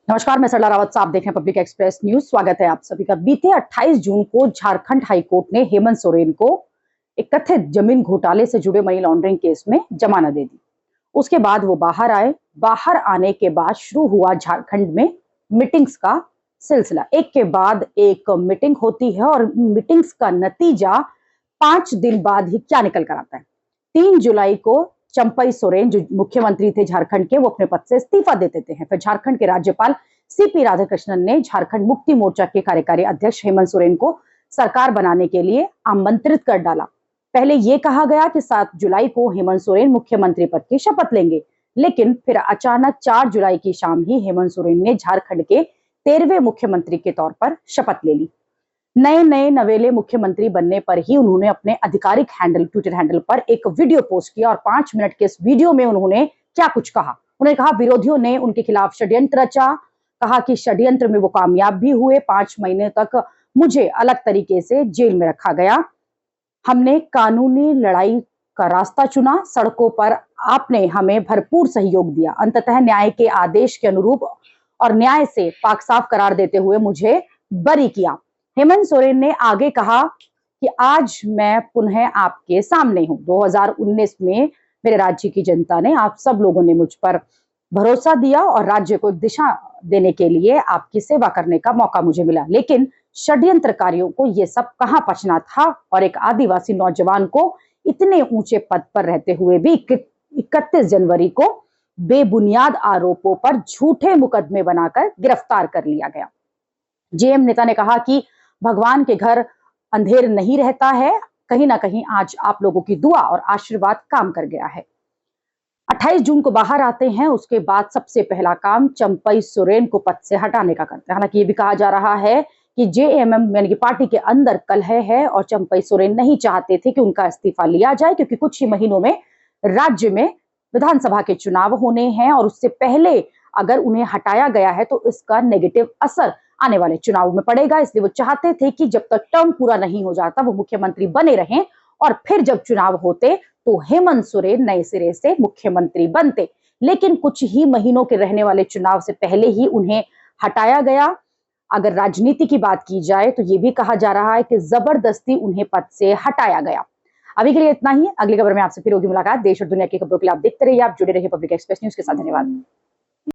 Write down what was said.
नमस्कार, मैं सरला रावत। आप देख रहे हैं पब्लिक एक्सप्रेस न्यूज। स्वागत है आप सभी का। बीते 28 जून को झारखंड हाईकोर्ट ने हेमंत सोरेन को एक कथित जमीन घोटाले से जुड़े मनी लॉन्ड्रिंग केस में जमानत दे दी। उसके बाद वो बाहर आए। बाहर आने के बाद शुरू हुआ झारखंड में मीटिंग्स का सिलसिला। एक के बाद एक मीटिंग होती है और मीटिंग्स का नतीजा 5 दिन बाद ही क्या निकल कर आता है। 3 जुलाई को चंपई सोरेन जो मुख्यमंत्री थे झारखंड के, वो अपने पद से इस्तीफा दे देते हैं। फिर झारखंड के राज्यपाल सीपी राधाकृष्णन ने झारखंड मुक्ति मोर्चा के कार्यकारी अध्यक्ष हेमंत सोरेन को सरकार बनाने के लिए आमंत्रित कर डाला। पहले यह कहा गया कि 7 जुलाई को हेमंत सोरेन मुख्यमंत्री पद की शपथ लेंगे, लेकिन फिर अचानक 4 जुलाई की शाम ही हेमंत सोरेन ने झारखंड के 13वें मुख्यमंत्री के तौर पर शपथ ले ली। नए नवेले मुख्यमंत्री बनने पर ही उन्होंने अपने आधिकारिक ट्विटर हैंडल पर एक वीडियो पोस्ट किया और 5 मिनट के इस वीडियो में उन्होंने क्या कुछ कहा। उन्होंने कहा विरोधियों ने उनके खिलाफ षड्यंत्र रचा। कहा कि षड्यंत्र में वो कामयाब भी हुए। 5 महीने तक मुझे अलग तरीके से जेल में रखा गया। हमने कानूनी लड़ाई का रास्ता चुना। सड़कों पर आपने हमें भरपूर सहयोग दिया। अंततः न्याय के आदेश के अनुरूप और न्याय से पाक साफ करार देते हुए मुझे बरी किया। हेमंत सोरेन ने आगे कहा कि आज मैं पुनः आपके सामने हूं। 2019 में मेरे राज्य की जनता ने, आप सब लोगों ने मुझ पर भरोसा दिया और राज्य को दिशा देने के लिए आपकी सेवा करने का मौका मुझे मिला, लेकिन षड्यंत्रकारियों को यह सब कहां पचना था। और एक आदिवासी नौजवान को इतने ऊंचे पद पर रहते हुए भी 31 जनवरी को बेबुनियाद आरोपों पर झूठे मुकदमे बनाकर गिरफ्तार कर लिया गया। जेएम नेता ने कहा कि भगवान के घर अंधेर नहीं रहता है। कहीं ना कहीं आज आप लोगों की दुआ और आशीर्वाद काम कर गया है। 28 जून को बाहर आते हैं। उसके बाद सबसे पहला काम चंपई सोरेन को पद से हटाने का करते हैं। हालांकि ये भी कहा जा रहा है कि जेएमएम यानी कि पार्टी के अंदर कलह है और चंपई सोरेन नहीं चाहते थे कि उनका इस्तीफा लिया जाए, क्योंकि कुछ ही महीनों में राज्य में विधानसभा के चुनाव होने हैं और उससे पहले अगर उन्हें हटाया गया है तो इसका नेगेटिव असर आने वाले चुनाव में पड़ेगा। इसलिए वो चाहते थे कि जब तक टर्म पूरा नहीं हो जाता वो मुख्यमंत्री बने रहें और फिर जब चुनाव होते तो हेमंत सोरेन नए सिरे से मुख्यमंत्री बनते। लेकिन कुछ ही महीनों के रहने वाले चुनाव से पहले ही उन्हें हटाया गया। अगर राजनीति की बात की जाए तो यह भी कहा जा रहा है कि जबरदस्ती उन्हें पद से हटाया गया। अभी के लिए इतना ही। अगली खबर में आपसे फिर होगी मुलाकात। देश और दुनिया की खबरों के लिए आप देखते रहिए, आप जुड़े रहिए पब्लिक एक्सप्रेस न्यूज के साथ। धन्यवाद।